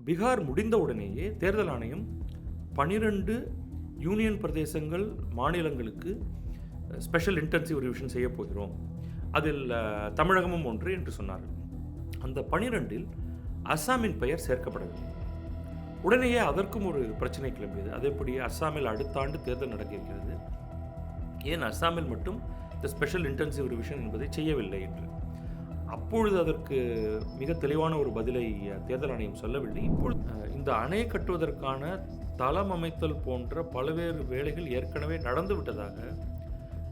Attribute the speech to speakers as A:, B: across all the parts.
A: பீகார் முடிந்த உடனேயே தேர்தல் ஆணையம் 12 யூனியன் பிரதேசங்கள் மாநிலங்களுக்கு ஸ்பெஷல் இன்டென்சிவ் ரிவிஷன் செய்ய போகிறோம், அதில் தமிழகமும் ஒன்று என்று சொன்னார்கள். அந்த 12இல் அஸ்ஸாமின் பெயர் சேர்க்கப்படவில்லை. உடனேயே அதற்கும் ஒரு பிரச்சனை கிளம்பியது. அதேபடி அஸ்ஸாமில் அடுத்த ஆண்டு தேர்தல் நடக்க இருக்கிறது, ஏன் அஸ்ஸாமில் மட்டும் இந்த ஸ்பெஷல் இன்டென்சிவ் ரிவிஷன் என்பதை செய்யவில்லை என்று. அப்பொழுது அதற்கு மிக தெளிவான ஒரு பதிலை தேர்தல் ஆணையம் சொல்லவில்லை. இப்பொழுது இந்த அணை கட்டுவதற்கான தளம் அமைத்தல் போன்ற பல்வேறு வேலைகள் ஏற்கனவே நடந்து விட்டதாக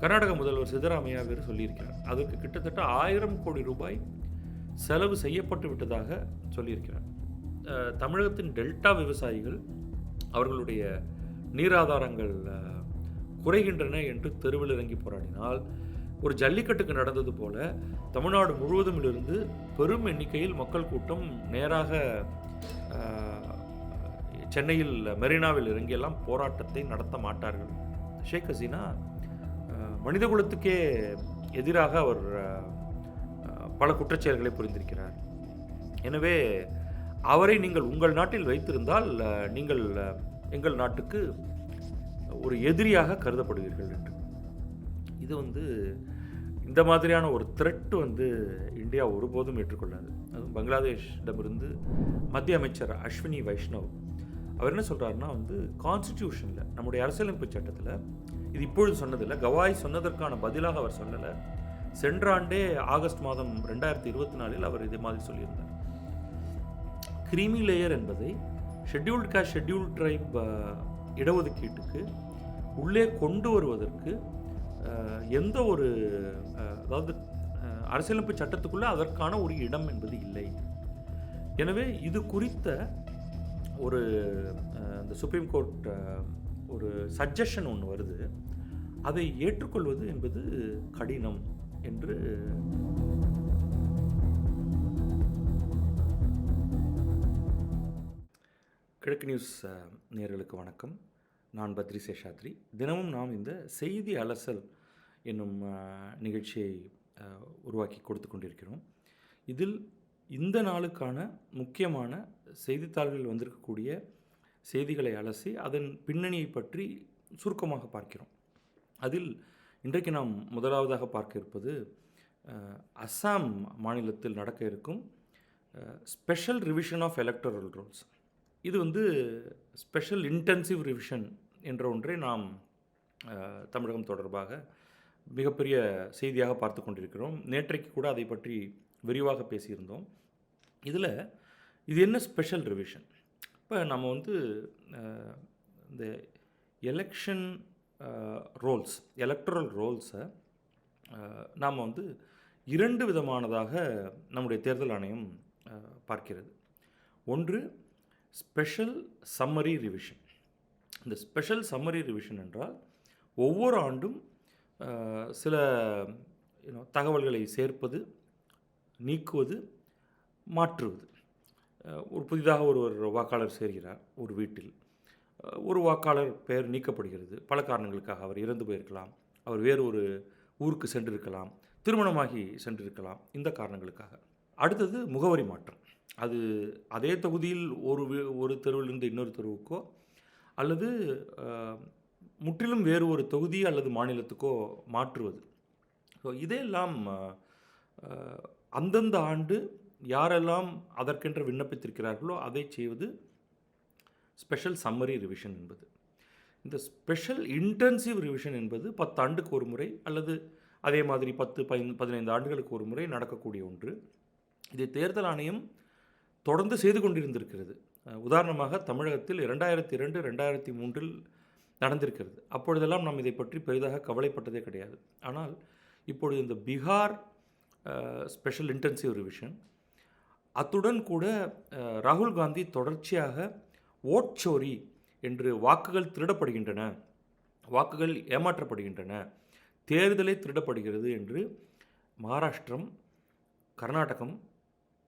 A: கர்நாடக முதல்வர் சித்தராமையா வேறு சொல்லியிருக்கிறார். அதற்கு கிட்டத்தட்ட 1000 கோடி ரூபாய் செலவு செய்யப்பட்டு விட்டதாக சொல்லியிருக்கிறார். தமிழகத்தின் டெல்டா விவசாயிகள் அவர்களுடைய நீராதாரங்கள் குறைகின்றன என்று தெருவில் இறங்கி போராடினால், ஒரு ஜல்லிக்கட்டுக்கு நடந்தது போல தமிழ்நாடு முழுவதுமிலிருந்து பெரும் எண்ணிக்கையில் மக்கள் கூட்டம் நேராக சென்னையில் மெரினாவில் இறங்கியெல்லாம் போராட்டத்தை நடத்த மாட்டார்கள். ஷேக் ஹசீனா மனிதகுலத்துக்கே எதிராக அவர் பல குற்றச்செயல்களை புரிந்திருக்கிறார். எனவே அவரை நீங்கள் உங்கள் நாட்டில் வைத்திருந்தால் நீங்கள் எங்கள் நாட்டுக்கு ஒரு எதிரியாக கருதப்படுவீர்கள் என்று. இது இந்த மாதிரியான ஒரு த்ரெட் இந்தியா ஒருபோதும் ஏற்றுக்கொள்ளாது. அதுவும் பங்களாதேஷிடமிருந்து மத்திய அமைச்சர் அஸ்வினி வைஷ்ணவ் அவர் என்ன சொல்கிறாருன்னா, கான்ஸ்டிடியூஷனில் நம்முடைய அரசியலமைப்பு சட்டத்தில் இது இப்பொழுது சொன்னதில்லை, கவாய் சொன்னதற்கான பதிலாக அவர் சொல்லலை. சென்ற ஆண்டே ஆகஸ்ட் மாதம் 2024 அவர் இதே மாதிரி சொல்லியிருந்தார். கிரீமி லேயர் என்பதை ஷெட்யூல்டு காஸ்ட் ஷெட்யூல்டு ட்ரைப் இடஒதுக்கீட்டுக்கு உள்ளே கொண்டு வருவதற்கு எந்த ஒரு அதாவது அரசியலமைப்பு சட்டத்துக்குள்ளே அதற்கான ஒரு இடம் என்பது இல்லை. எனவே இது குறித்த ஒரு இந்த சுப்ரீம் கோர்ட் ஒரு சஜஷன் ஒன்று வருது, அதை ஏற்றுக்கொள்வது என்பது கடினம் என்று கிழக்கு நியூஸ் நேயர்களுக்கு வணக்கம். நான் பத்ரி சேஷாத்ரி. தினமும் நாம் இந்த செய்தி அலசல் என்னும் நிகழ்ச்சியை உருவாக்கி கொடுத்து கொண்டிருக்கிறோம். இதில் இந்த நாளுக்கான முக்கியமான செய்தித்தாள்களில் வந்திருக்கக்கூடிய செய்திகளை அலசி அதன் பின்னணியை பற்றி சுருக்கமாக பார்க்கிறோம். அதில் இன்றைக்கு நாம் முதலாவதாக பார்க்க இருப்பது அஸ்ஸாம் மாநிலத்தில் நடக்க இருக்கும் special revision of electoral rolls. இது ஸ்பெஷல் இன்டென்சிவ் ரிவிஷன் என்ற ஒன்றை நாம் தமிழகம் தொடர்பாக மிகப்பெரிய செய்தியாக பார்த்து கொண்டிருக்கிறோம். நேற்றைக்கு கூட அதை பற்றி விரிவாக பேசியிருந்தோம். இதில் இது என்ன ஸ்பெஷல் ரிவிஷன்? இப்போ நம்ம இந்த எலெக்ஷன் ரோல்ஸ், எலக்ட்ரல் ரோல்ஸை நாம் 2 விதமானதாக நம்முடைய தேர்தல் ஆணையம் பார்க்கிறது. ஒன்று ஸ்பெஷல் சம்மரி ரிவிஷன். இந்த ஸ்பெஷல் சம்மரி ரிவிஷன் என்றால் ஒவ்வொரு ஆண்டும் சில தகவல்களை சேர்ப்பது, நீக்குவது, மாற்றுவது. ஒரு புதிதாக ஒரு வாக்காளர் சேர்கிறார் ஒரு வீட்டில், ஒரு வாக்காளர் பெயர் நீக்கப்படுகிறது. பல காரணங்களுக்காக அவர் இறந்து போயிருக்கலாம், அவர் வேறு ஒரு ஊருக்கு சென்றிருக்கலாம், திருமணமாகி சென்றிருக்கலாம், இந்த காரணங்களுக்காக. அடுத்தது முகவரி மாற்றம். அது அதே தொகுதியில் ஒரு தெருவிலிருந்து இன்னொரு தெருவுக்கோ அல்லது முற்றிலும் வேறு ஒரு தொகுதி அல்லது மாநிலத்துக்கோ மாற்றுவது. ஸோ இதையெல்லாம் அந்தந்த ஆண்டு யாரெல்லாம் அதற்கென்று விண்ணப்பித்திருக்கிறார்களோ அதை செய்வது ஸ்பெஷல் சம்மரி ரிவிஷன் என்பது. இந்த ஸ்பெஷல் இன்டென்சிவ் ரிவிஷன் என்பது 10 ஆண்டுக்கு ஒரு முறை அல்லது அதே மாதிரி 10-15 ஆண்டுகளுக்கு ஒரு முறை நடக்கக்கூடிய ஒன்று. இதை தேர்தல் ஆணையம் தொடர்ந்து செய்து கொண்டிருந்திருக்கிறது. உதாரணமாக தமிழகத்தில் 2002, 2003 நடந்திருக்கிறது. அப்பொழுதெல்லாம் நாம் இதை பற்றி பெரிதாக கவலைப்பட்டதே கிடையாது. ஆனால் இப்பொழுது இந்த பீகார் ஸ்பெஷல் இன்டென்சிவ் ரிவிஷன், அத்துடன் கூட ராகுல் காந்தி தொடர்ச்சியாக ஓட்சோரி என்று வாக்குகள் திருடப்படுகின்றன, வாக்குகள் ஏமாற்றப்படுகின்றன, தேர்தலை திருடப்படுகிறது என்று மகாராஷ்டிரம், கர்நாடகம்,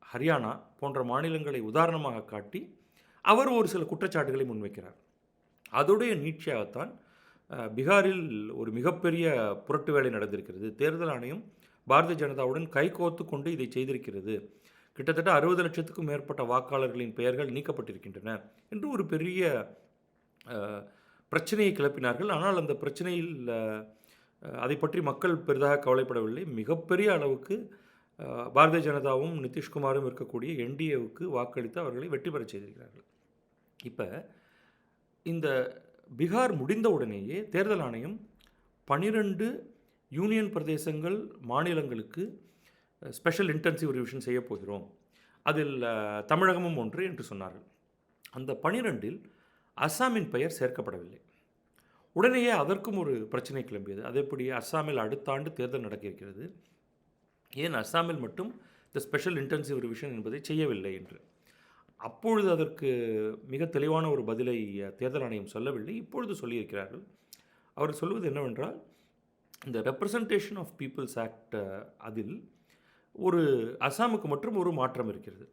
A: ஹரியானா போன்ற மாநிலங்களை உதாரணமாக காட்டி அவர் ஒரு சில குற்றச்சாட்டுகளை முன்வைக்கிறார். அதோடைய நீட்சியாகத்தான் பீகாரில் ஒரு மிகப்பெரிய புரட்டு வேலை நடந்திருக்கிறது. தேர்தல் ஆணையம் பாரதிய ஜனதாவுடன் கைகோர்த்து கொண்டு இதை செய்திருக்கிறது. கிட்டத்தட்ட 60 லட்சத்துக்கும் மேற்பட்ட வாக்காளர்களின் பெயர்கள் நீக்கப்பட்டிருக்கின்றன என்று ஒரு பெரிய பிரச்சனையை கிளப்பினார்கள். ஆனால் அந்த பிரச்சனையில் அதை பற்றி மக்கள் பெரிதாக கவலைப்படவில்லை. மிகப்பெரிய அளவுக்கு பாரதிய ஜனதாவும் நிதிஷ்குமாரும் இருக்கக்கூடிய என்டிஏவுக்கு வாக்களித்து அவர்களை வெற்றி பெறச் செய்திருக்கிறார்கள். இப்போ இந்த பீகார் முடிந்த உடனேயே தேர்தல் ஆணையம் 12 யூனியன் பிரதேசங்கள் மாநிலங்களுக்கு ஸ்பெஷல் இன்டென்சிவ் ரிவிஷன் செய்ய போகிறோம், அதில் தமிழகமும் ஒன்று என்று சொன்னார்கள். அந்த 12இல் அஸ்ஸாமின் பெயர் சேர்க்கப்படவில்லை. உடனேயே அதற்கும் ஒரு பிரச்சனை கிளம்பியது. அதேபடி அஸ்ஸாமில் அடுத்த ஆண்டு தேர்தல் நடக்க இருக்கிறது, ஏன் அஸ்ஸாமில் மட்டும் இந்த ஸ்பெஷல் இன்டென்சிவ் ரிவிஷன் என்பதை செய்யவில்லை என்று. அப்பொழுது அதற்கு மிக தெளிவான ஒரு பதிலை தேர்தல் ஆணையம் சொல்லவில்லை. இப்பொழுது சொல்லியிருக்கிறார்கள். அவர் சொல்வது என்னவென்றால், இந்த ரெப்ரசன்டேஷன் ஆஃப் பீப்புள்ஸ் ஆக்ட் அதில் ஒரு அஸ்ஸாமுக்கு மற்றும் ஒரு மாற்றம் இருக்கிறது.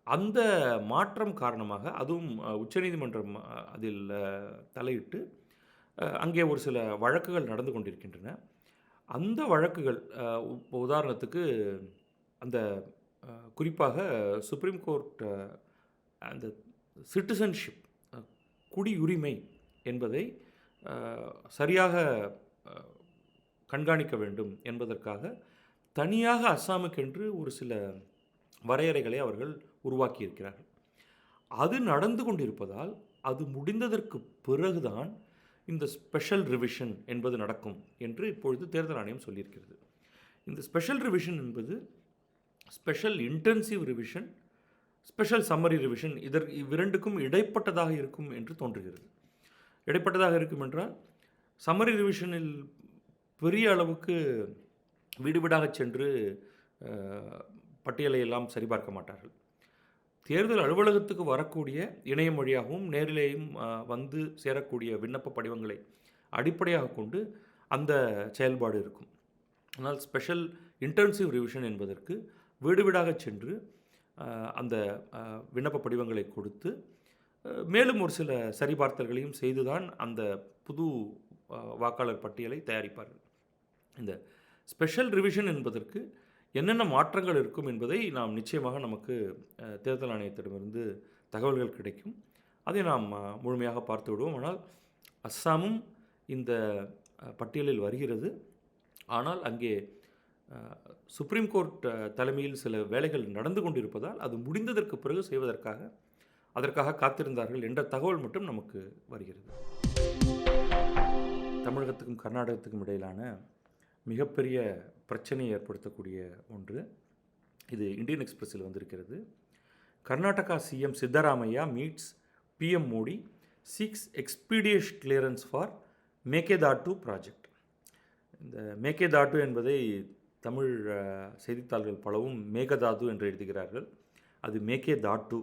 A: அந்த மாற்றம் காரணமாக அதுவும் உச்சநீதிமன்றம் அதில் தலையிட்டு அங்கே ஒரு சில வழக்குகள் நடந்து கொண்டிருக்கின்றன. அந்த வழக்குகள் உதாரணத்துக்கு அந்த குறிப்பாக சுப்ரீம் கோர்ட் அந்த சிட்டிசன்ஷிப் குடியுரிமை என்பதை சரியாக கண்காணிக்க வேண்டும் என்பதற்காக தனியாக அஸ்ஸாமுக்கென்று ஒரு சில வரையறைகளை அவர்கள் உருவாக்கியிருக்கிறார்கள். அது நடந்து கொண்டிருப்பதால் அது முடிந்ததற்கு பிறகுதான் இந்த ஸ்பெஷல் ரிவிஷன் என்பது நடக்கும் என்று இப்பொழுது தேர்தல் ஆணையம் சொல்லியிருக்கிறது. இந்த ஸ்பெஷல் ரிவிஷன் என்பது special intensive revision, special summary revision இவ்விரண்டுக்கும் இடைப்பட்டதாக இருக்கும் என்று தோன்றுகிறது. இடைப்பட்டதாக இருக்கும் என்றால், சம்மரி ரிவிஷனில் பெரிய அளவுக்கு வீடு வீடாக சென்று பட்டியலை எல்லாம் சரிபார்க்க மாட்டார்கள். தேர்தல் அலுவலகத்துக்கு வரக்கூடிய இணையம் வழியாகவும் நேரிலேயும் வந்து சேரக்கூடிய விண்ணப்ப படிவங்களை அடிப்படையாக கொண்டு அந்த செயல்பாடு இருக்கும். ஆனால் ஸ்பெஷல் இன்டென்சிவ் ரிவிஷன் என்பதற்கு வீடு வீடாக சென்று அந்த விண்ணப்ப படிவங்களை கொடுத்து மேலும் ஒரு சில சரிபார்த்தல்களையும் செய்துதான் அந்த புது வாக்காளர் பட்டியலை தயாரிப்பார்கள். இந்த ஸ்பெஷல் ரிவிஷன் என்பதற்கு என்னென்ன மாற்றங்கள் இருக்கும் என்பதை நாம் நிச்சயமாக நமக்கு தேர்தல் ஆணையத்திடமிருந்து தகவல்கள் கிடைக்கும். அதை நாம் முழுமையாக பார்த்து விடுவோம். ஆனால் அஸ்ஸாமும் இந்த பட்டியலில் வருகிறது. ஆனால் அங்கே சுப்ரீம் கோர்ட் தலைமையில் சில வேலைகள் நடந்து கொண்டிருப்பதால் அது முடிந்ததற்கு பிறகு செய்வதற்காக அதற்காக காத்திருந்தார்கள் என்ற தகவல் மட்டும் நமக்கு வருகிறது. தமிழகத்துக்கும் கர்நாடகத்துக்கும் இடையிலான மிகப்பெரிய பிரச்சனையை ஏற்படுத்தக்கூடிய ஒன்று இது இந்தியன் எக்ஸ்பிரஸில் வந்திருக்கிறது. Karnataka CM Siddaramaiah meets PM Modi, seeks expeditious clearance for Mekedatu project. இந்த மேகேதாட்டு என்பதை தமிழ் செய்தித்தாள்கள் பலவும் மேகதாது என்று எழுதுகிறார்கள். அது மேகேதாட்டு.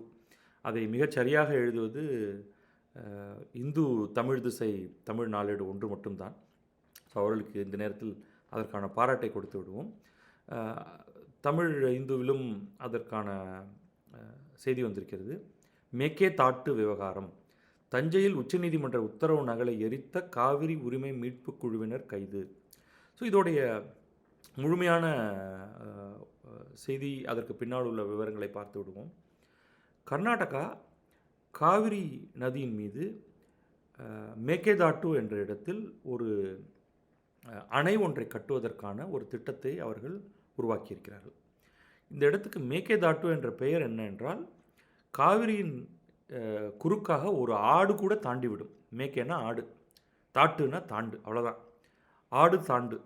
A: அதை மிகச்சரியாக எழுதுவது இந்து தமிழ் திசை தமிழ் நாளேடு ஒன்று மட்டும்தான். ஸோ அவர்களுக்கு இந்த நேரத்தில் அதற்கான பாராட்டை கொடுத்து விடுவோம். தமிழ் இந்துவிலும் அதற்கான செய்தி வந்திருக்கிறது. மேகேதாட்டு விவகாரம், தஞ்சையில் உச்சநீதிமன்ற உத்தரவு நகலை எரித்த காவிரி உரிமை மீட்பு குழுவினர் கைது. ஸோ இதோடைய முழுமையான செய்தி, அதற்கு பின்னால் உள்ள விவரங்களை பார்த்து விடுவோம். கர்நாடகா காவிரி நதியின் மீது மேகேதாட்டு என்ற இடத்தில் ஒரு அணை ஒன்றை கட்டுவதற்கான ஒரு திட்டத்தை அவர்கள் உருவாக்கியிருக்கிறார்கள். இந்த இடத்துக்கு மேகேதாட்டு என்ற பெயர் என்ன என்றால், காவிரியின் குறுக்காக ஒரு ஆடு கூட தாண்டிவிடும். மேக்கேனா ஆடு, தாட்டுனா தாண்டு, அவ்வளோதான். ஆடு தாண்டு,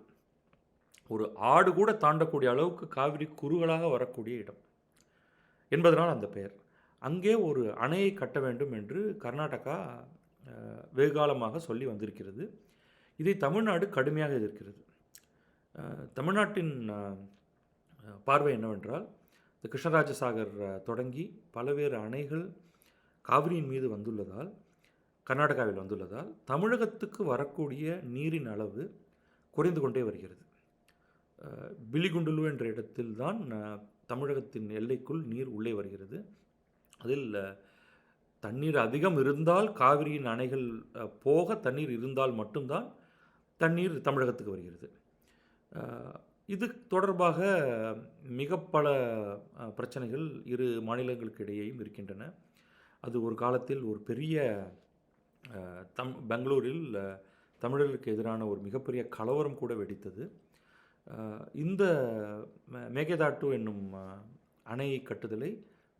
A: ஒரு ஆடு கூட தாண்டக்கூடிய அளவுக்கு காவிரி குறுகலாக வரக்கூடிய இடம் என்பதனால் அந்த பெயர். அங்கே ஒரு அணையை கட்ட வேண்டும் என்று கர்நாடகா வெகுகாலமாக சொல்லி வந்திருக்கிறது. இதை தமிழ்நாடு கடுமையாக எதிர்க்கிறது. தமிழ்நாட்டின் பார்வை என்னவென்றால், இந்த கிருஷ்ணராஜசாகர் தொடங்கி பல்வேறு அணைகள் காவிரியின் மீது வந்துள்ளதால், கர்நாடகாவில் வந்துள்ளதால் தமிழகத்துக்கு வரக்கூடிய நீரின் அளவு குறைந்து கொண்டே வருகிறது. பிலிகுண்டுலு என்ற இடத்தில்தான் தமிழகத்தின் எல்லைக்குள் நீர் உள்ளே வருகிறது. அதில் தண்ணீர் அதிகம் இருந்தால், காவிரியின் அணைகள் போக தண்ணீர் இருந்தால் மட்டும்தான் தண்ணீர் தமிழகத்துக்கு வருகிறது. இது தொடர்பாக மிக பல பிரச்சனைகள் இரு மாநிலங்களுக்கு இடையேயும் இருக்கின்றன. அது ஒரு காலத்தில் ஒரு பெரிய பெங்களூரில் தமிழர்களுக்கு எதிரான ஒரு மிகப்பெரிய கலவரம் கூட வெடித்தது. இந்த மேகதாட்டு என்னும் அணையை கட்டுதலை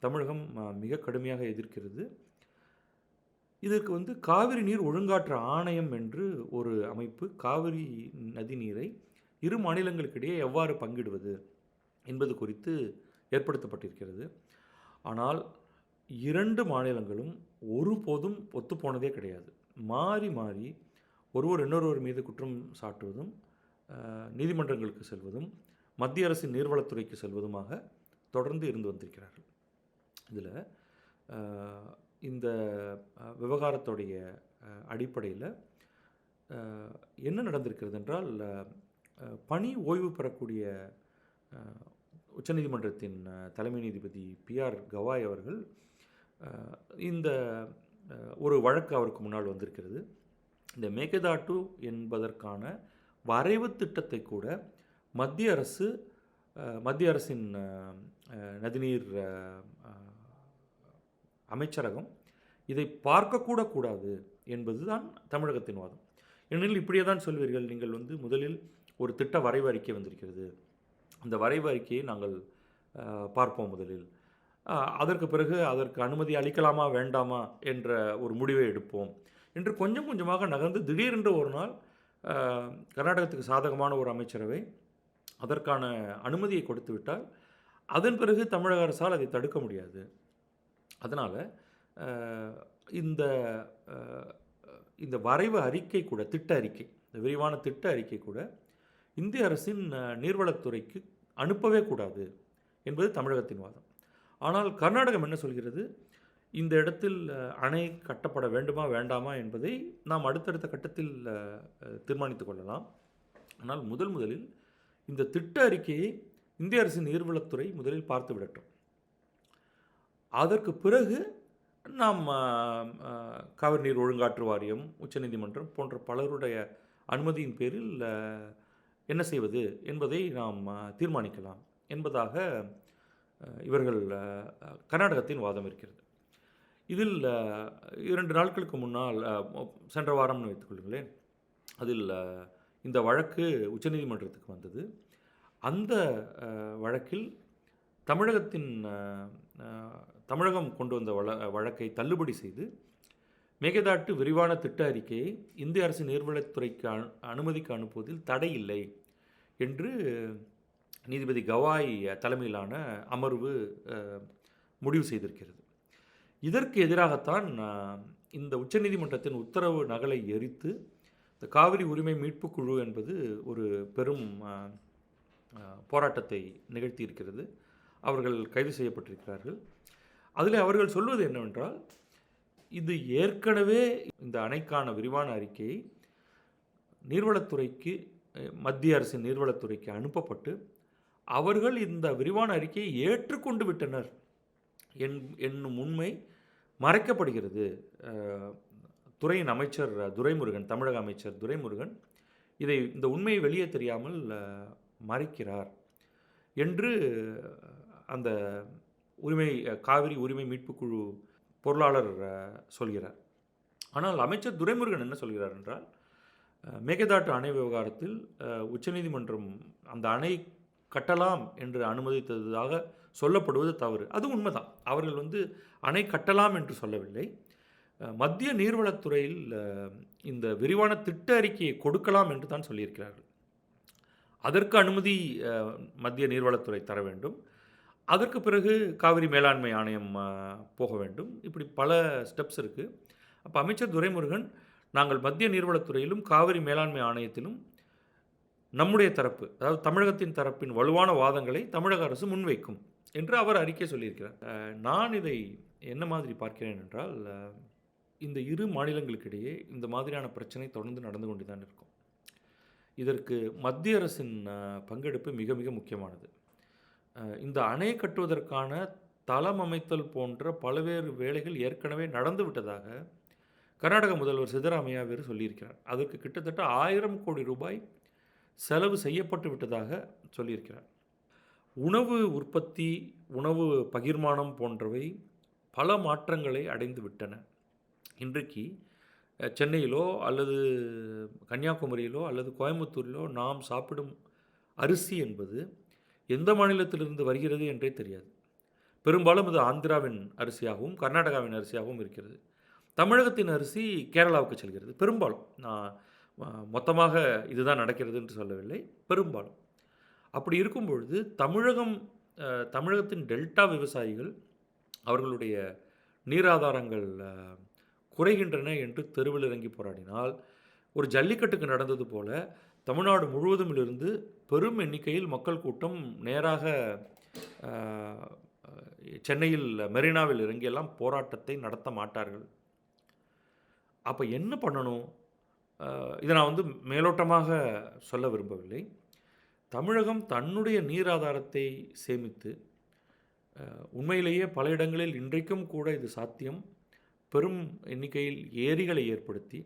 A: தமிழகம் மிக கடுமையாக எதிர்க்கிறது. இதற்கு காவிரி நீர் ஒழுங்காற்று ஆணையம் என்று ஒரு அமைப்பு காவிரி நதி நீரை இரு மாநிலங்களுக்கிடையே எவ்வாறு பங்கிடுவது என்பது குறித்து ஏற்படுத்தப்பட்டிருக்கிறது. ஆனால் 2 மாநிலங்களும் ஒருபோதும் ஒத்துப்போனதே கிடையாது. மாறி மாறி ஒருவர் இன்னொருவர் மீது குற்றம் சாட்டுவதும், நீதிமன்றங்களுக்கு செல்வதும், மத்திய அரசின் நீர்வளத்துறைக்கு செல்வதுமாக தொடர்ந்து இருந்து வந்திருக்கிறார்கள். இதில் இந்த விவகாரத்துடைய அடிப்படையில் என்ன நடந்திருக்கிறது என்றால், பணி ஓய்வு பெறக்கூடிய உச்சநீதிமன்றத்தின் தலைமை நீதிபதி PR கவாய் அவர்கள் இந்த ஒரு வழக்கு அவருக்கு முன்னால் வந்திருக்கிறது. இந்த மேகதாட்டு என்பதற்கான வரைவு திட்டத்தை கூட மத்திய அரசின் நதிநீர் அமைச்சரகம் இதை பார்க்கக்கூட கூடாது என்பது தான் தமிழகத்தின் வாதம். ஏனெனில் இப்படியே தான் சொல்வீர்கள், நீங்கள் முதலில் ஒரு திட்ட வரைவு அறிக்கை வந்திருக்கிறது, அந்த வரைவு அறிக்கையை நாங்கள் பார்ப்போம் முதலில், அதற்கு பிறகு அதற்கு அனுமதி அளிக்கலாமா வேண்டாமா என்ற ஒரு முடிவை எடுப்போம் என்று கொஞ்சம் கொஞ்சமாக நகர்ந்து திடீரென்று ஒரு நாள் கர்நாடகத்துக்கு சாதகமான ஒரு அமைச்சரவை அதற்கான அனுமதியை கொடுத்து விட்டால் அதன் பிறகு தமிழக அரசால் அதை தடுக்க முடியாது. அதனால் இந்த வரைவு அறிக்கை கூட, திட்ட அறிக்கை, இந்த விரிவான திட்ட அறிக்கை கூட இந்திய அரசின் நீர்வளத்துறைக்கு அனுப்பவே கூடாது என்பது தமிழகத்தின் வாதம். ஆனால் கர்நாடகம் என்ன சொல்கிறது, இந்த இடத்தில் அணை கட்டப்பட வேண்டுமா வேண்டாமா என்பதை நாம் அடுத்தடுத்த கட்டத்தில் தீர்மானித்து கொள்ளலாம். ஆனால் முதலில் இந்த திட்ட அறிக்கையை இந்திய அரசின் நீர்வளத்துறை முதலில் பார்த்து விடட்டும். அதற்கு பிறகு நாம் காவிரி நீர் ஒழுங்காற்று வாரியம், உச்சநீதிமன்றம் போன்ற பலருடைய அனுமதியின் பேரில் என்ன செய்வது என்பதை நாம் தீர்மானிக்கலாம் என்பதாக இவர்கள் கர்நாடகத்தின் வாதம் இருக்கிறது. இதில் 2 நாட்களுக்கு முன்னால், சென்ற வாரம்னு வைத்துக்கொள்ளுங்களேன், அதில் இந்த வழக்கு உச்சநீதிமன்றத்துக்கு வந்தது. அந்த வழக்கில் தமிழகம் கொண்டு வந்த வழக்கை தள்ளுபடி செய்து மேகதாட்டு விரிவான திட்ட அறிக்கையை இந்திய அரசு நீர்வளத்துறைக்கு அனுமதிக்கு அனுப்புவதில் தடை இல்லை என்று நீதிபதி கவாய் தலைமையிலான அமர்வு முடிவு செய்திருக்கிறது. இதற்கு எதிராகத்தான் இந்த உச்சநீதிமன்றத்தின் உத்தரவு நகலை எரித்து இந்த காவிரி உரிமை மீட்பு குழு என்பது ஒரு பெரும் போராட்டத்தை நிகழ்த்தியிருக்கிறது. அவர்கள் கைது செய்யப்பட்டிருக்கிறார்கள். அதில் அவர்கள் சொல்வது என்னவென்றால், இது ஏற்கனவே இந்த அணைக்கான விரிவான அறிக்கையை நீர்வளத்துறைக்கு, மத்திய அரசின் நீர்வளத்துறைக்கு அனுப்பப்பட்டு அவர்கள் இந்த விரிவான அறிக்கையை ஏற்றுக்கொண்டு விட்டனர் என்னும் உண்மை மறைக்கப்படுகிறது. துறையின் அமைச்சர் துரைமுருகன், தமிழக அமைச்சர் துரைமுருகன் இந்த உண்மையை வெளியே தெரியாமல் மறைக்கிறார் என்று அந்த காவிரி உரிமை மீட்பு குழு பொருளாளர் சொல்கிறார். ஆனால் அமைச்சர் துரைமுருகன் என்ன சொல்கிறார் என்றால், மேகதாட்டு அணை விவகாரத்தில் உச்சநீதிமன்றம் அந்த அணை கட்டலாம் என்று அனுமதித்ததாக சொல்லப்படுவது தவறு. அது உண்மைதான். அவர்கள் அணை கட்டலாம் என்று சொல்லவில்லை. மத்திய நீர்வளத்துறையில் இந்த விரிவான திட்ட அறிக்கையை கொடுக்கலாம் என்று தான் சொல்லியிருக்கிறார்கள். அதற்கு அனுமதி மத்திய நீர்வளத்துறை தர வேண்டும். அதற்கு பிறகு காவிரி மேலாண்மை ஆணையம் போக வேண்டும். இப்படி பல ஸ்டெப்ஸ் இருக்குது. அப்போ அமைச்சர் துரைமுருகன், நாங்கள் மத்திய நீர்வளத்துறையிலும் காவிரி மேலாண்மை ஆணையத்திலும் நம்முடைய தரப்பு, அதாவது தமிழகத்தின் தரப்பின் வலுவான வாதங்களை தமிழக அரசு முன்வைக்கும் என்று அவர் அறிக்கை சொல்லியிருக்கிறார். நான் இதை என்ன மாதிரி பார்க்கிறேன் என்றால், இந்த இரு மாநிலங்களுக்கிடையே இந்த மாதிரியான பிரச்சனை தொடர்ந்து நடந்து கொண்டு தான் இருக்கும். இதற்கு மத்திய அரசின் பங்கெடுப்பு மிக மிக முக்கியமானது. இந்த அணை கட்டுவதற்கான தளம் அமைத்தல் போன்ற பல்வேறு வேலைகள் ஏற்கனவே நடந்து விட்டதாக கர்நாடக முதல்வர் சித்தராமையா வேறு சொல்லியிருக்கிறார். அதற்கு கிட்டத்தட்ட 1000 கோடி ரூபாய் செலவு செய்யப்பட்டு விட்டதாக சொல்லியிருக்கிறார். உணவு உற்பத்தி, உணவு பகிர்மானம் போன்றவை பல மாற்றங்களை அடைந்து விட்டன. இன்றைக்கு சென்னையிலோ அல்லது கன்னியாகுமரியிலோ அல்லது கோயம்புத்தூரிலோ நாம் சாப்பிடும் அரிசி என்பது எந்த மாநிலத்திலிருந்து வருகிறது என்றே தெரியாது. பெரும்பாலும் இது ஆந்திராவின் அரிசியாகவும் கர்நாடகாவின் அரிசியாகவும் இருக்கிறது. தமிழகத்தின் அரிசி கேரளாவுக்கு செல்கிறது பெரும்பாலும். நான் மொத்தமாக இதுதான் நடக்கிறது என்று சொல்லவில்லை, பெரும்பாலும். அப்படி இருக்கும் பொழுது தமிழகத்தின் டெல்டா விவசாயிகள் அவர்களுடைய நீராதாரங்கள் குறைகின்றன என்று தெருவில் இறங்கி போராடினால், ஒரு ஜல்லிக்கட்டுக்கு நடந்தது போல தமிழ்நாடு முழுவதுமிலிருந்து பெரும் எண்ணிக்கையில் மக்கள் கூட்டம் நேராக சென்னையில் மெரினாவில் இறங்கியெல்லாம் போராட்டத்தை நடத்த மாட்டார்கள். அப்போ என்ன பண்ணணும்? இதை நான் மேலோட்டமாக சொல்ல விரும்பவில்லை. தமிழகம் தன்னுடைய நீர் ஆதாரத்தை சேமித்து, உண்மையிலேயே பல இடங்களில் இன்றைக்கும் கூட இது சாத்தியம், பெரும் எண்ணிக்கையில் ஏரிகளை ஏற்படுத்தி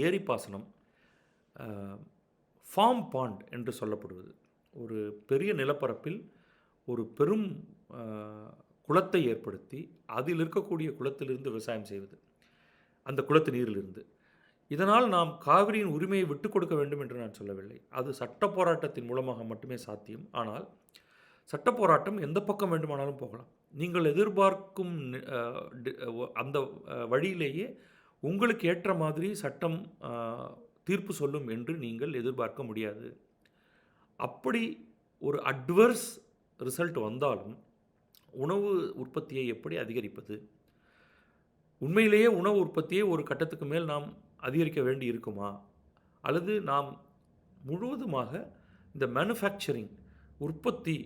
A: ஏரி பாசனம், ஃபார்ம் பாண்ட் என்று சொல்லப்படுவது, ஒரு பெரிய நிலப்பரப்பில் ஒரு பெரும் குளத்தை ஏற்படுத்தி அதில் இருக்கக்கூடிய குளத்திலிருந்து விவசாயம் செய்வது, அந்த குளத்து நீரிலிருந்து. இதனால் நாம் காவிரியின் உரிமையை விட்டுக் கொடுக்க வேண்டும் என்று நான் சொல்லவில்லை. அது சட்ட போராட்டத்தின் மூலமாக மட்டுமே சாத்தியம். ஆனால் சட்ட போராட்டம் எந்த பக்கம் வேண்டுமானாலும் போகலாம். நீங்கள் எதிர்பார்க்கும் அந்த வழியிலேயே உங்களுக்கு ஏற்ற மாதிரி சட்டம் தீர்ப்பு சொல்லும் என்று நீங்கள் எதிர்பார்க்க முடியாது. அப்படி ஒரு அட்வர்ஸ் ரிசல்ட் வந்தாலும் உணவு உற்பத்தியை எப்படி அதிகரிப்பது? உண்மையிலேயே உணவு உற்பத்தியை ஒரு கட்டத்துக்கு மேல் நாம் அதிகரிக்க வேண்டி இருக்குமா? அல்லது நாம் முழுவதுமாக இந்த மேனுஃபேக்சரிங், உற்பத்தி,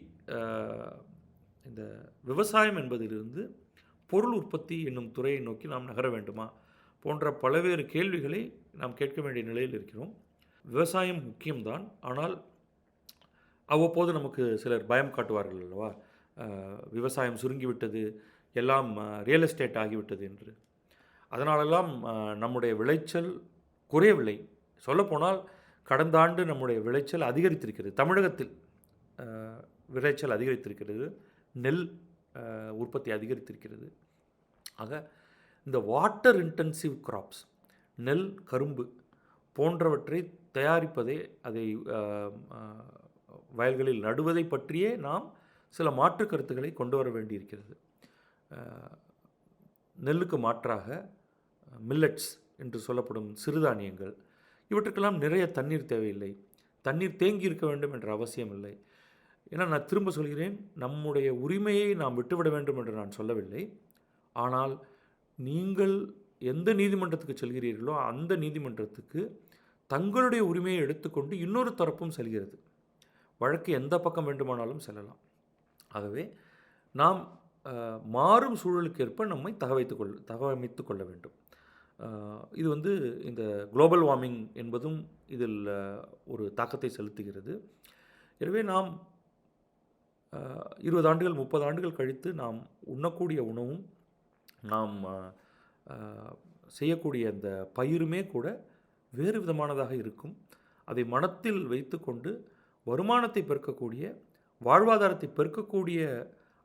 A: இந்த விவசாயம் என்பதிலிருந்து பொருள் உற்பத்தி என்னும் துறையை நோக்கி நாம் நகர வேண்டுமா போன்ற பல்வேறு கேள்விகளை நாம் கேட்க வேண்டிய நிலையில் இருக்கிறோம். விவசாயம் முக்கியம்தான். ஆனால் அவ்வப்போது நமக்கு சிலர் பயம் காட்டுவார்கள் அல்லவா, விவசாயம் சுருங்கிவிட்டது, எல்லாம் ரியல் எஸ்டேட் ஆகிவிட்டது என்று. அதனாலெல்லாம் நம்முடைய விளைச்சல் குறையவில்லை. சொல்லப்போனால் கடந்த ஆண்டு நம்முடைய விளைச்சல் அதிகரித்திருக்கிறது. தமிழகத்தில் விளைச்சல் அதிகரித்திருக்கிறது, நெல் உற்பத்தி அதிகரித்திருக்கிறது. ஆக இந்த வாட்டர் இன்டென்சிவ் கிராப்ஸ், நெல், கரும்பு போன்றவற்றை தயாரிப்பதை, அதை வயல்களில் நடுவதை பற்றியே நாம் சில மாற்று கருத்துக்களை கொண்டு வர வேண்டியிருக்கிறது. நெல்லுக்கு மாற்றாக மில்லட்ஸ் என்று சொல்லப்படும் சிறுதானியங்கள், இவற்றுக்கெல்லாம் நிறைய தண்ணீர் தேவையில்லை, தண்ணீர் தேங்கி இருக்க வேண்டும் என்ற அவசியம் இல்லை. ஏன்னா நான் திரும்ப சொல்கிறேன், நம்முடைய உரிமையை நாம் விட்டுவிட வேண்டும் என்று நான் சொல்லவில்லை. ஆனால் நீங்கள் எந்த நீதிமன்றத்துக்கு செல்கிறீர்களோ அந்த நீதிமன்றத்துக்கு தங்களுடைய உரிமையை எடுத்துக்கொண்டு இன்னொரு தரப்பும் செல்கிறது. வழக்கு எந்த பக்கம் வேண்டுமானாலும் செல்லலாம். ஆகவே நாம் மாறும் சூழலுக்கு ஏற்ப நம்மை தகவமைத்து கொள்ள வேண்டும். இது இந்த குளோபல் வார்மிங் என்பதும் இதில் ஒரு தாக்கத்தை செலுத்துகிறது. எனவே நாம் 20 ஆண்டுகள் 30 ஆண்டுகள் கழித்து நாம் உண்ணக்கூடிய உணவும் நாம் செய்யக்கூடிய அந்த பயிருமே கூட வேறு விதமானதாக இருக்கும். அதை மனத்தில் வைத்து கொண்டு வருமானத்தை பெருக்கக்கூடிய, வாழ்வாதாரத்தை பெருக்கக்கூடிய,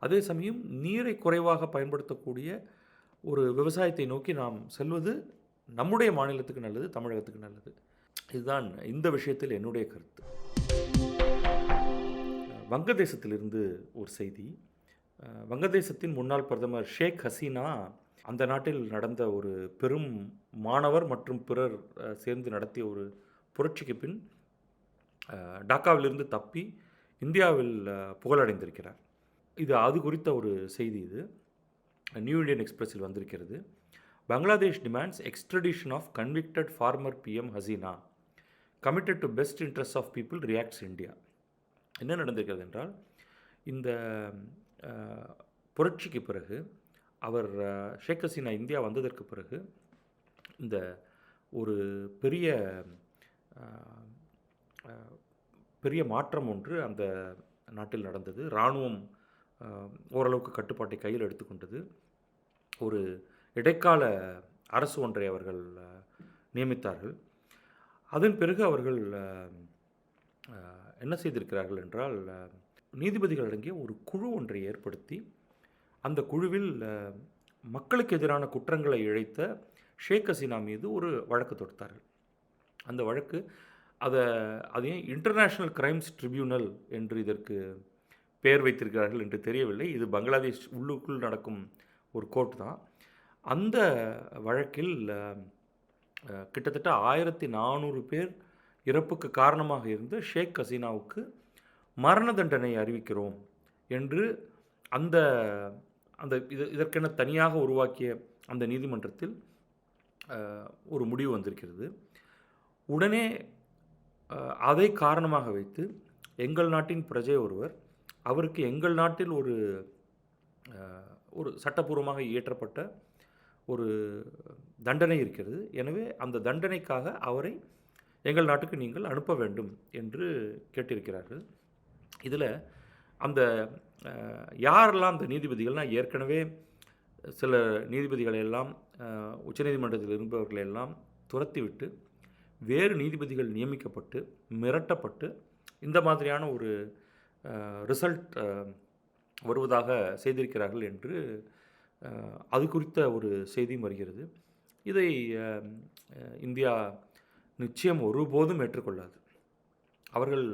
A: அதே சமயம் நீரை குறைவாக பயன்படுத்தக்கூடிய ஒரு விவசாயத்தை நோக்கி நாம் செல்வது நம்முடைய மாநிலத்துக்கு நல்லது, தமிழகத்துக்கு நல்லது. இதுதான் இந்த விஷயத்தில் என்னுடைய கருத்து. வங்கதேசத்திலிருந்து ஒரு செய்தி. வங்கதேசத்தின் முன்னாள் பிரதமர் ஷேக் ஹசீனா அந்த நாட்டில் நடந்த ஒரு பெரும் மாணவர் மற்றும் பிறர் சேர்ந்து நடத்திய ஒரு புரட்சிக்கு பின் டாக்காவிலிருந்து தப்பி இந்தியாவில் புகழடைந்திருக்கிறார். அது குறித்த ஒரு செய்தி. இது நியூ இண்டியன் எக்ஸ்பிரஸில் வந்திருக்கிறது. Bangladesh demands extradition of convicted former PM Hasina, committed to best interest of people, reacts India. என்ன நடந்திருக்கிறது என்றால், இந்த புரட்சிக்கு பிறகு அவர் ஷேக் ஹசீனா இந்தியா வந்ததற்கு பிறகு இந்த ஒரு பெரிய மாற்றம் ஒன்று அந்த நாட்டில் நடந்தது. இராணுவம் ஓரளவுக்கு கட்டுப்பாட்டை கையில் எடுத்துக்கொண்டது. ஒரு இடைக்கால அரசு ஒன்றை அவர்கள் நியமித்தார்கள். அதன் பிறகு அவர்கள் என்ன செய்திருக்கிறார்கள் என்றால், நீதிபதிகள் அடங்கிய ஒரு குழு ஒன்றை ஏற்படுத்தி, அந்த குழுவில் மக்களுக்கு எதிரான குற்றங்களை இழைத்த ஷேக் ஹசீனா மீது ஒரு வழக்கு தொடுத்தார்கள். அந்த வழக்கு அது ஏன் இன்டர்நேஷ்னல் கிரைம்ஸ் ட்ரிபியூனல் என்று இதற்கு பெயர் வைத்திருக்கிறார்கள் என்று தெரியவில்லை. இது பங்களாதேஷ் உள்ளுக்குள் நடக்கும் ஒரு கோர்ட் தான். அந்த வழக்கில் கிட்டத்தட்ட 1400 பேர் இறப்புக்கு காரணமாக இருந்த ஷேக் ஹசீனாவுக்கு மரண தண்டனை அறிவிக்கிறோம் என்று அந்த அந்த இதற்கென தனியாக உருவாக்கிய அந்த நீதிமன்றத்தில் ஒரு முடிவு வந்திருக்கிறது. உடனே அதை காரணமாக வைத்து எங்கள் நாட்டின் பிரஜை ஒருவர், அவருக்கு எங்கள் நாட்டில் ஒரு சட்டப்பூர்வமாக இயற்றப்பட்ட ஒரு தண்டனை இருக்கிறது. எனவே அந்த தண்டனைக்காக அவரை எங்கள் நாட்டுக்கு நீங்கள் அனுப்ப வேண்டும் என்று கேட்டிருக்கிறார்கள். இதில் அந்த யாரெல்லாம் அந்த நீதிபதிகள்னால், ஏற்கனவே சில நீதிபதிகளை எல்லாம் உச்சநீதிமன்றத்தில் இருப்பவர்களெல்லாம் துரத்திவிட்டு வேறு நீதிபதிகள் நியமிக்கப்பட்டு மிரட்டப்பட்டு இந்த மாதிரியான ஒரு ரிசல்ட் வருவதாக செய்திருக்கிறார்கள் என்று அது குறித்த ஒரு செய்தியும் வருகிறது. இதை இந்தியா நிச்சயம் ஒருபோதும் ஏற்றுக்கொள்ளாது. அவர்கள்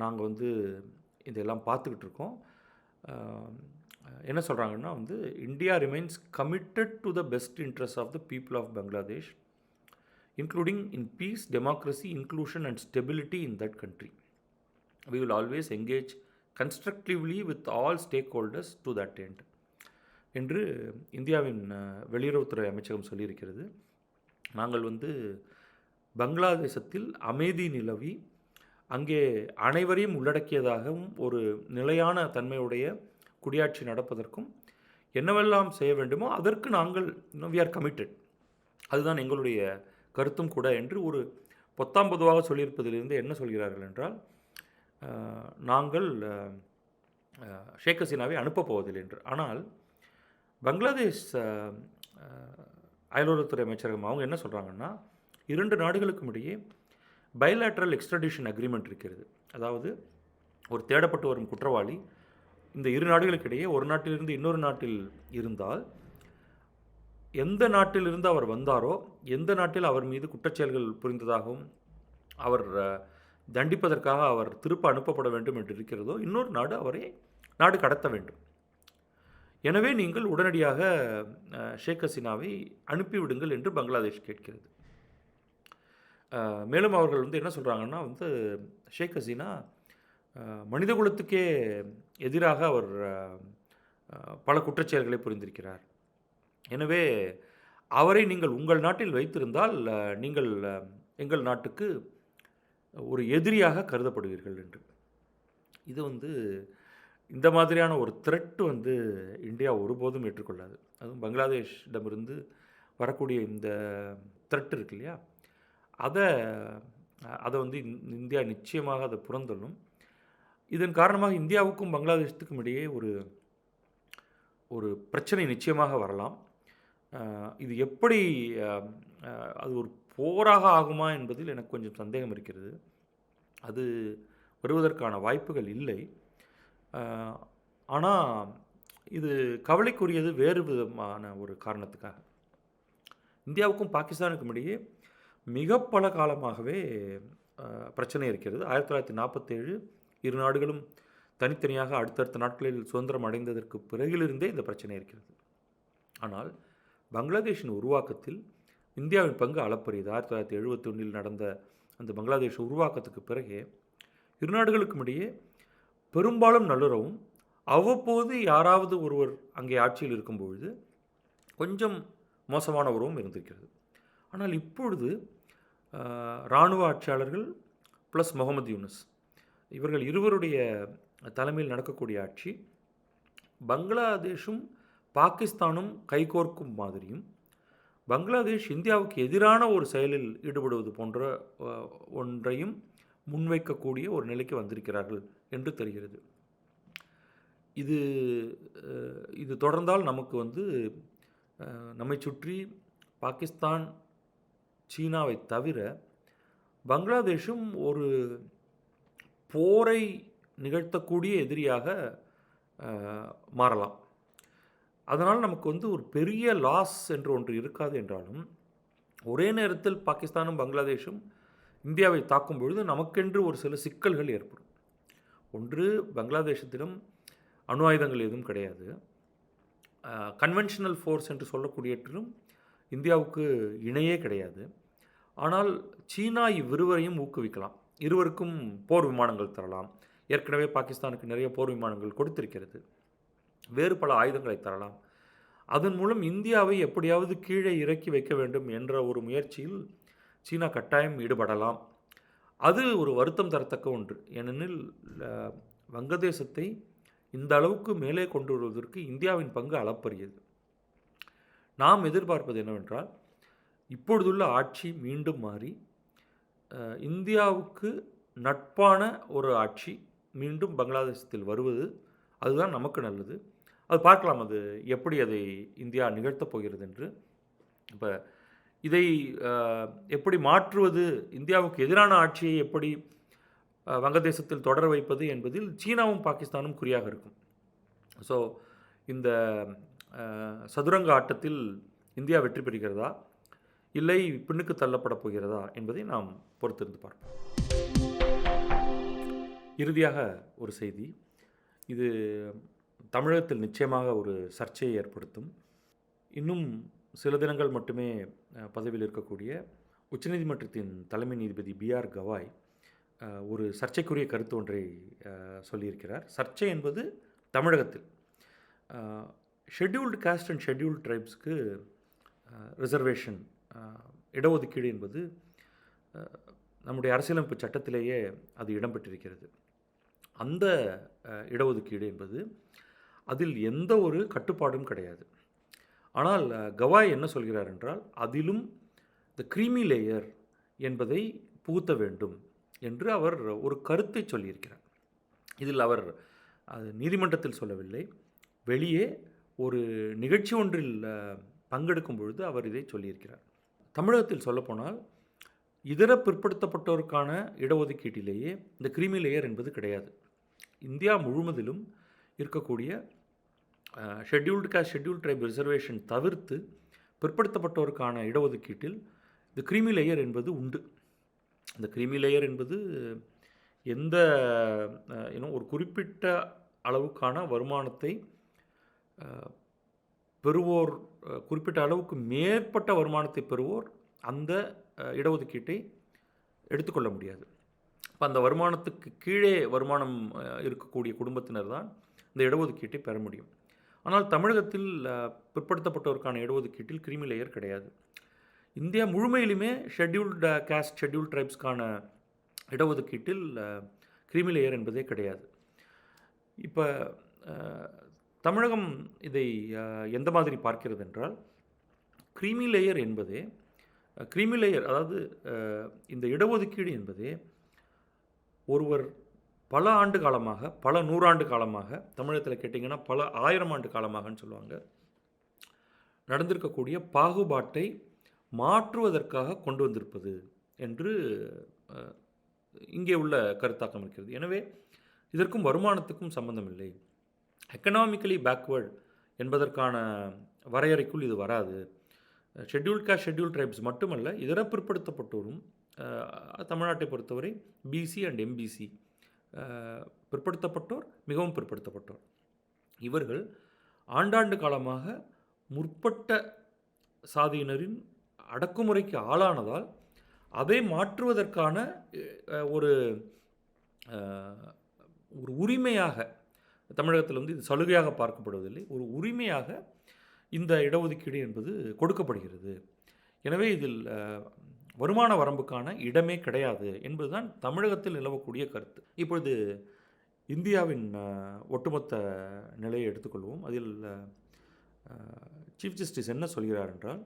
A: நாங்கள் இதெல்லாம் பார்த்துக்கிட்டு இருக்கோம். என்ன சொல்கிறாங்கன்னா, India remains committed to the best interest of the people of Bangladesh, including in peace, democracy, inclusion and stability in that country. We will always engage constructively with all stakeholders to that end என்று இந்தியாவின் வெளியுறவுத்துறை அமைச்சகம் சொல்லியிருக்கிறது. நாங்கள் பங்களாதேசத்தில் அமைதி நிலவி அங்கே அனைவரையும் உள்ளடக்கியதாகவும் ஒரு நிலையான தன்மையுடைய குடியாட்சி நடப்பதற்கும் என்னவெல்லாம் செய்ய வேண்டுமோ அதற்கு நாங்கள் we are committed, அதுதான் எங்களுடைய கருத்தும் கூட என்று ஒரு பொத்தாம் பொதுவாக சொல்லியிருப்பதிலிருந்து என்ன சொல்கிறார்கள் என்றால், நாங்கள் ஷேக் ஹசீனாவை அனுப்பப் போவதில்லை என்று. ஆனால் பங்களாதேஷ் அயலுறவுத்துறை அமைச்சரகம் அவங்க என்ன சொல்கிறாங்கன்னா, 2 நாடுகளுக்கும் இடையே பைலேட்ரல் எக்ஸ்ட்ரடிஷன் அக்ரிமெண்ட் இருக்கிறது. அதாவது ஒரு தேடப்பட்டு வரும் குற்றவாளி இந்த 2 நாடுகளுக்கு இடையே ஒரு நாட்டிலிருந்து இன்னொரு நாட்டில் இருந்தால், எந்த நாட்டிலிருந்து அவர் வந்தாரோ, எந்த நாட்டில் அவர் மீது குற்றச்செயல்கள் புரிந்ததாகவும் அவர் தண்டிப்பதற்காக அவர் திருப்ப அனுப்பப்பட வேண்டும் என்று இருக்கிறதோ, இன்னொரு நாடு அவரை நாடு கடத்த வேண்டும். எனவே நீங்கள் உடனடியாக ஷேக் ஹசீனாவை அனுப்பிவிடுங்கள் என்று பங்களாதேஷ் கேட்கிறது. மேலும் அவர்கள் என்ன சொல்கிறாங்கன்னா, ஷேக் ஹசீனா மனிதகுலத்துக்கே எதிராக அவர் பல குற்றச்செயல்களை புரிந்திருக்கிறார். எனவே அவரை நீங்கள் உங்கள் நாட்டில் வைத்திருந்தால் நீங்கள் எங்கள் நாட்டுக்கு ஒரு எதிரியாக கருதப்படுவீர்கள் என்று. இது இந்த மாதிரியான ஒரு த்ரெட் இந்தியா ஒருபோதும் ஏற்றுக்கொள்ளாது. அதுவும் பங்களாதேஷிடமிருந்து வரக்கூடிய இந்த த்ரெட் இருக்கு இல்லையா, அதை இந்தியா நிச்சயமாக அதை புறந்தள்ளும். இதன் காரணமாக இந்தியாவுக்கும் பங்களாதேஷத்துக்கும் இடையே ஒரு பிரச்சனை நிச்சயமாக வரலாம். இது எப்படி அது ஒரு போராக ஆகுமா என்பதில் எனக்கு கொஞ்சம் சந்தேகம் இருக்கிறது. அது வருவதற்கான வாய்ப்புகள் இல்லை. ஆனால் இது கவலைக்குரியது வேறு விதமான ஒரு காரணத்துக்காக. இந்தியாவுக்கும் பாகிஸ்தானுக்கும் இடையே மிக பல காலமாகவே பிரச்சனை இருக்கிறது. 1947 2 நாடுகளும் தனித்தனியாக அடுத்தடுத்த நாட்களில் சுதந்திரம் அடைந்ததற்கு பிறகிலிருந்தே இந்த பிரச்சனை இருக்கிறது. ஆனால் பங்களாதேஷின் உருவாக்கத்தில் இந்தியாவின் பங்கு அளப்பரியது. 1971 நடந்த அந்த பங்களாதேஷ் உருவாக்கத்துக்கு பிறகே 2 நாடுகளுக்கும் இடையே பெரும்பாலும் நல்லுறவும், அவ்வப்போது யாராவது ஒருவர் அங்கே ஆட்சியில் இருக்கும்பொழுது கொஞ்சம் மோசமான உறவும் இருந்திருக்கிறது. ஆனால் இப்பொழுது இராணுவ ஆட்சியாளர்கள் ப்ளஸ் முகமது யூனஸ் இவர்கள் இருவருடைய தலைமையில் நடக்கக்கூடிய ஆட்சி பங்களாதேஷும் பாகிஸ்தானும் கைகோர்க்கும் மாதிரியும், பங்களாதேஷ் இந்தியாவுக்கு எதிரான ஒரு செயலில் ஈடுபடுவது போன்ற ஒன்றையும் முன்வைக்கக்கூடிய ஒரு நிலைக்கு வந்திருக்கிறார்கள் என்று தெரிகிறது. இது தொடர்ந்தால் நமக்கு நம்மை சுற்றி பாகிஸ்தான், சீனாவை தவிர பங்களாதேஷும் ஒரு போரை நிகழ்த்தக்கூடிய எதிரியாக மாறலாம். அதனால் நமக்கு ஒரு பெரிய லாஸ் என்று ஒன்று இருக்காது என்றாலும், ஒரே நேரத்தில் பாகிஸ்தானும் பங்களாதேஷும் இந்தியாவை தாக்கும் பொழுது நமக்கென்று ஒரு சில சிக்கல்கள் ஏற்படும். ஒன்று, பங்களாதேஷத்திடம் அணு ஆயுதங்கள் எதுவும் கிடையாது. கன்வென்ஷனல் ஃபோர்ஸ் என்று சொல்லக்கூடியவற்றிலும் இந்தியாவுக்கு இணையே கிடையாது. ஆனால் சீனா இவ்விருவரையும் ஊக்குவிக்கலாம். இருவருக்கும் போர் விமானங்கள் தரலாம். ஏற்கனவே பாகிஸ்தானுக்கு நிறைய போர் விமானங்கள் கொடுத்திருக்கிறது. வேறு பல ஆயுதங்களை தரலாம். அதன் மூலம் இந்தியாவை எப்படியாவது கீழே இறக்கி வைக்க வேண்டும் என்ற ஒரு முயற்சியில் சீனா கட்டாயம் ஈடுபடலாம். அது ஒரு வருத்தம் தரத்தக்க ஒன்று. ஏனெனில் வங்கதேசத்தை இந்த அளவுக்கு மேலே கொண்டு வருவதற்கு இந்தியாவின் பங்கு அளப்பரியது. நாம் எதிர்பார்ப்பது என்னவென்றால், இப்பொழுதுள்ள ஆட்சி மீண்டும் மாறி இந்தியாவுக்கு நட்பான ஒரு ஆட்சி மீண்டும் பங்களாதேசத்தில் வருவது, அதுதான் நமக்கு நல்லது. அது பார்க்கலாம், அது எப்படி அதை இந்தியா நிகழ்த்தப் போகிறது என்று. இப்போ இதை எப்படி மாற்றுவது, இந்தியாவுக்கு எதிரான ஆட்சியை எப்படி வங்கதேசத்தில் தொடர வைப்பது என்பதில் சீனாவும் பாகிஸ்தானும் குறியாக இருக்கும். ஸோ இந்த சதுரங்க ஆட்டத்தில் இந்தியா வெற்றி பெறுகிறதா இல்லை பின்னுக்கு தள்ளப்பட போகிறதா என்பதை நாம் பொறுத்திருந்து பார்ப்போம். இறுதியாக ஒரு செய்தி, இது தமிழகத்தில் நிச்சயமாக ஒரு சர்ச்சையை ஏற்படுத்தும். இன்னும் சில தினங்கள் மட்டுமே பதவியில் இருக்கக்கூடிய உச்சநீதிமன்றத்தின் தலைமை நீதிபதி பிஆர் கவாய் ஒரு சர்ச்சைக்குரிய கருத்து ஒன்றை சொல்லியிருக்கிறார். சர்ச்சை என்பது தமிழகத்தில் ஷெட்யூல்டு காஸ்ட் அண்ட் ஷெட்யூல்டு ட்ரைப்ஸ்க்கு ரிசர்வேஷன், இடஒதுக்கீடு என்பது நம்முடைய அரசியலமைப்பு சட்டத்திலேயே அது இடம்பெற்றிருக்கிறது. அந்த இடஒதுக்கீடு என்பது அதில் எந்த ஒரு கட்டுப்பாடும் கிடையாது. ஆனால் கவாய் என்ன சொல்கிறார் என்றால், அதிலும் த க்ரீமி லேயர் என்பதை புகுத்த வேண்டும் என்று அவர் ஒரு கருத்தை சொல்லியிருக்கிறார். இதில் அவர் அது நீதிமன்றத்தில் சொல்லவில்லை, வெளியே ஒரு நிகழ்ச்சி ஒன்றில் பங்கெடுக்கும் பொழுது அவர் இதை சொல்லியிருக்கிறார். தமிழகத்தில் சொல்லப்போனால் இதர பிற்படுத்தப்பட்டோருக்கான இடஒதுக்கீட்டிலேயே இந்த க்ரீமி லேயர் என்பது கிடையாது. இந்தியா முழுவதிலும் இருக்கக்கூடிய scheduled caste scheduled try reservation தவிர்த்து பிற்படுத்தப்பட்டோருக்கான இடஒதுக்கீட்டில் இந்த க்ரீமி லேயர் என்பது உண்டு. இந்த க்ரீமி லேயர் என்பது எந்த ஒரு குறிப்பிட்ட அளவுக்கான வருமானத்தை பெறுவோர், குறிப்பிட்ட அளவுக்கு மேற்பட்ட வருமானத்தை பெறுவோர் அந்த இடஒதுக்கீட்டை எடுத்துக்கொள்ள முடியாது. இப்போ அந்த வருமானத்துக்கு கீழே வருமானம் இருக்கக்கூடிய குடும்பத்தினர் தான் இந்த இடஒதுக்கீட்டை பெற முடியும். ஆனால் தமிழகத்தில் பிற்படுத்தப்பட்டோருக்கான இடஒதுக்கீட்டில் க்ரீமி லேயர் கிடையாது. இந்தியா முழுமையிலுமே ஷெட்யூல்டு காஸ்ட் ஷெட்யூல்டு ட்ரைப்ஸ்க்கான இடஒதுக்கீட்டில் க்ரீமி லேயர் என்பதே கிடையாது. இப்போ தமிழகம் இதை எந்த மாதிரி பார்க்கிறது என்றால், க்ரீமி லேயர் என்பதே, க்ரீமி லேயர் அதாவது இந்த இடஒதுக்கீடு என்பதே ஒருவர் பல ஆண்டு காலமாக, பல நூறாண்டு காலமாக, தமிழகத்தில் கேட்டிங்கன்னா பல 1000 ஆண்டு காலமாகன்னு சொல்லுவாங்க, நடந்திருக்கக்கூடிய பாகுபாட்டை மாற்றுவதற்காக கொண்டு வந்திருப்பது என்று இங்கே உள்ள கருத்தாக்கம் இருக்கிறது. எனவே இதற்கும் வருமானத்துக்கும் சம்பந்தம் இல்லை. எக்கனாமிக்கலி பேக்வேர்டு என்பதற்கான வரையறைக்குள் இது வராது. ஷெட்யூல்டு காஸ்ட் ஷெட்யூல்டு ட்ரைப்ஸ் மட்டுமல்ல, இதர பிற்படுத்தப்பட்டோரும் தமிழ்நாட்டை பொறுத்தவரை பிசி அண்ட் எம்பிசி, பிற்படுத்தப்பட்டோர், மிகவும் பிற்படுத்தப்பட்டோர், இவர்கள் ஆண்டாண்டு காலமாக முற்பட்ட சாதியினரின் அடக்குமுறைக்கு ஆளானதால் அதை மாற்றுவதற்கான ஒரு உரிமையாக தமிழகத்தில் இது சலுகையாக பார்க்கப்படுவதில்லை, ஒரு உரிமையாக இந்த இடஒதுக்கீடு என்பது கொடுக்கப்படுகிறது. எனவே இதில் வருமான வரம்புக்கான இடமே கிடையாது என்பதுதான் தமிழகத்தில் நிலவக்கூடிய கருத்து. இப்பொழுது இந்தியாவின் ஒட்டுமொத்த நிலையை எடுத்துக்கொள்வோம். அதில் சீஃப் ஜஸ்டிஸ் என்ன சொல்கிறார் என்றால்,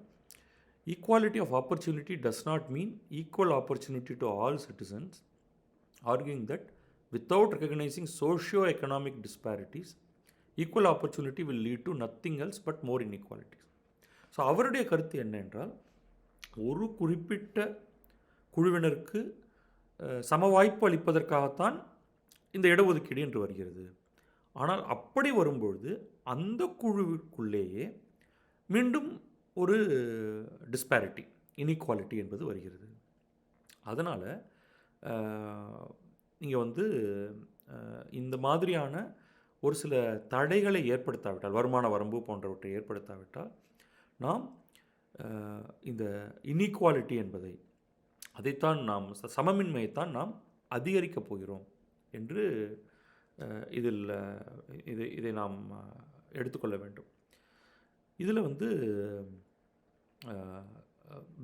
A: equality of opportunity does not mean equal opportunity to all citizens, arguing that without recognising socio economic disparities equal opportunity will lead to nothing else but more inequalities. So அவருடைய கருத்து என்ன என்றால், ஒரு குறிப்பிட்ட குழுவினருக்கு சம வாய்ப்பு அளிப்பதற்காகத்தான் இந்த இடஒதுக்கீடு என்று வருகிறது. ஆனால் அப்படி வரும்பொழுது அந்த குழுவிற்குள்ளேயே மீண்டும் ஒரு டிஸ்பாரிட்டி, இன்இக்வாலிட்டி என்பது வருகிறது. அதனால் இங்கே வந்து இந்த மாதிரியான ஒரு சில தடைகளை ஏற்படுத்தாவிட்டால், வருமான வரம்பு போன்றவற்றை ஏற்படுத்தாவிட்டால், நாம் இந்த இன்இக்வாலிட்டி என்பதை, அதைத்தான் நாம் சமமின்மையைத்தான் நாம் அதிகரிக்கப் போகிறோம் என்று இதை நாம் எடுத்துக்கொள்ள வேண்டும். இதில் வந்து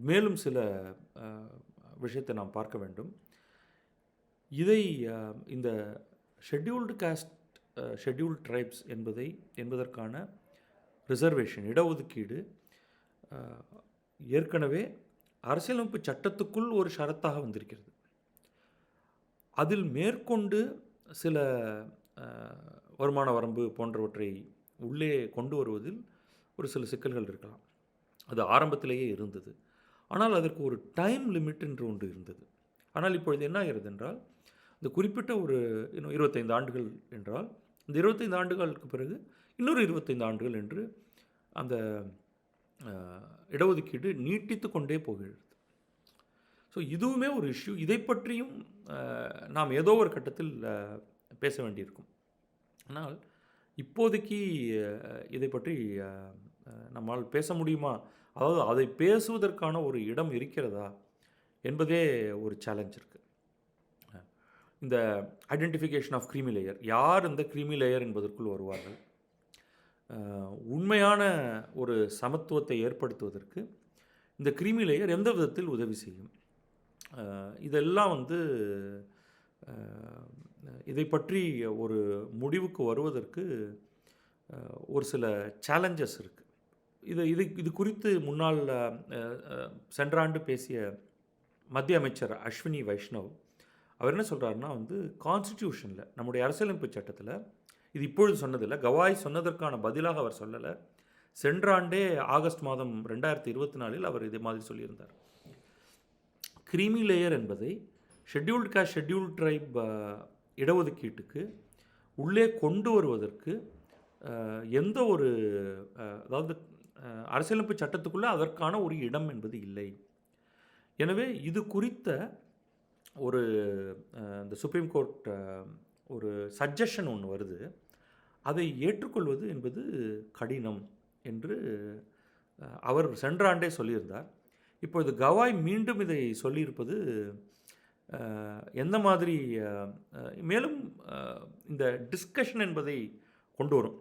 A: மேலும் சில விஷயத்தை நாம் பார்க்க வேண்டும். இதை இந்த ஷெட்யூல்டு காஸ்ட், ஷெட்யூல்டு ட்ரைப்ஸ் என்பதற்கான ரிசர்வேஷன், இடஒதுக்கீடு ஏற்கனவே அரசியலமைப்பு சட்டத்துக்குள் ஒரு ஷரத்தாக வந்திருக்கிறது. அதில் மேற்கொண்டு சில வருமான வரம்பு போன்றவற்றை உள்ளே கொண்டு வருவதில் ஒரு சில சிக்கல்கள் இருக்கலாம். அது ஆரம்பத்திலேயே இருந்தது. ஆனால் அதற்கு ஒரு டைம் லிமிட் என்று ஒன்று இருந்தது. ஆனால் இப்பொழுது என்ன ஆகிறது என்றால், இந்த குறிப்பிட்ட ஒரு இன்னும் 25 ஆண்டுகள் என்றால், இந்த 25 ஆண்டுகளுக்கு பிறகு இன்னொரு 25 ஆண்டுகள் என்று அந்த இடஒதுக்கீடு நீட்டித்து கொண்டே போகிறது. ஸோ இதுவுமே ஒரு இஷ்யூ. இதை பற்றியும் நாம் ஏதோ ஒரு கட்டத்தில் பேச வேண்டியிருக்கும். ஆனால் இப்போதைக்கு இதை பற்றி நம்மால் பேச முடியுமா? அதாவது அதை பேசுவதற்கான ஒரு இடம் இருக்கிறதா என்பதே ஒரு சேலஞ்ச் இருக்குது. இந்த ஐடென்டிஃபிகேஷன் ஆஃப் க்ரீமி லேயர், யார் இந்த க்ரீமி லேயர் என்பதற்குள் வருவார்கள்? உண்மையான ஒரு சமத்துவத்தை ஏற்படுத்துவதற்கு இந்த க்ரீமி லேயர் எந்த விதத்தில் உதவி செய்யும்? இதெல்லாம் வந்து இதை பற்றி ஒரு முடிவுக்கு வருவதற்கு ஒரு சில சேலஞ்சஸ் இருக்குது. இது குறித்து முன்னாள் சென்ற ஆண்டு பேசிய மத்திய அமைச்சர் அஸ்வினி வைஷ்ணவ் அவர் என்ன சொல்கிறாருன்னா, வந்து கான்ஸ்டிடியூஷனில், நம்முடைய அரசியலமைப்பு சட்டத்தில், இது இப்பொழுது சொன்னதில்லை, கவாய் சொன்னதற்கான பதிலாக அவர் சொல்லலை. சென்ற ஆண்டே ஆகஸ்ட் மாதம் 2024 அவர் இதே மாதிரி சொல்லியிருந்தார். க்ரீமி லேயர் என்பதை ஷெட்யூல்டு காஸ்ட், ஷெட்யூல்டு ட்ரைப் இடஒதுக்கீட்டுக்கு உள்ளே கொண்டு வருவதற்கு எந்த ஒரு அதாவது அரசியலமைப்பு சட்டத்துக்குள்ளே அதற்கான ஒரு இடம் என்பது இல்லை. எனவே இது குறித்த ஒரு இந்த சுப்ரீம் கோர்ட் ஒரு சஜஷன் ஒன்று வருது. அதை ஏற்றுக்கொள்வது என்பது கடினம் என்று அவர் சென்ற ஆண்டே சொல்லியிருந்தார். இப்பொழுது கவாய் மீண்டும் இதை சொல்லியிருப்பது எந்த மாதிரி மேலும் இந்த டிஸ்கஷன் என்பதை கொண்டு வரும்.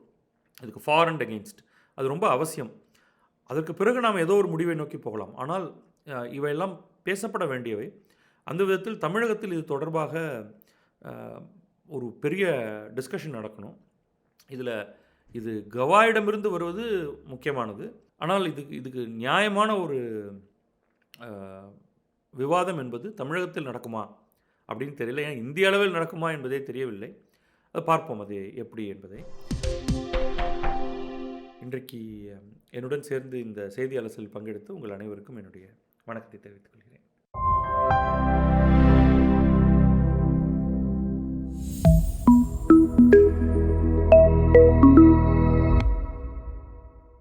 A: இதுக்கு ஃபார் அண்ட் அகெயின்ஸ்ட் அது ரொம்ப அவசியம். அதற்கு பிறகு நாம் ஏதோ ஒரு முடிவை நோக்கி போகலாம். ஆனால் இவையெல்லாம் பேசப்பட வேண்டியவை. அந்த விதத்தில் தமிழகத்தில் இது தொடர்பாக ஒரு பெரிய டிஸ்கஷன் நடக்கணும். இது கவாயிடமிருந்து வருவது முக்கியமானது. ஆனால் இதுக்கு நியாயமான ஒரு விவாதம் என்பது தமிழகத்தில் நடக்குமா அப்படின்னு தெரியல. ஏன் இந்திய அளவில் நடக்குமா என்பதே தெரியவில்லை. அதை பார்ப்போம் அது எப்படி என்பதை. இன்றைக்கு என்னுடன் சேர்ந்து இந்த செய்தி அலசலில் பங்கெடுத்து உங்கள் அனைவருக்கும் என்னுடைய வணக்கத்தை தெரிவித்துக் கொள்கிறேன்.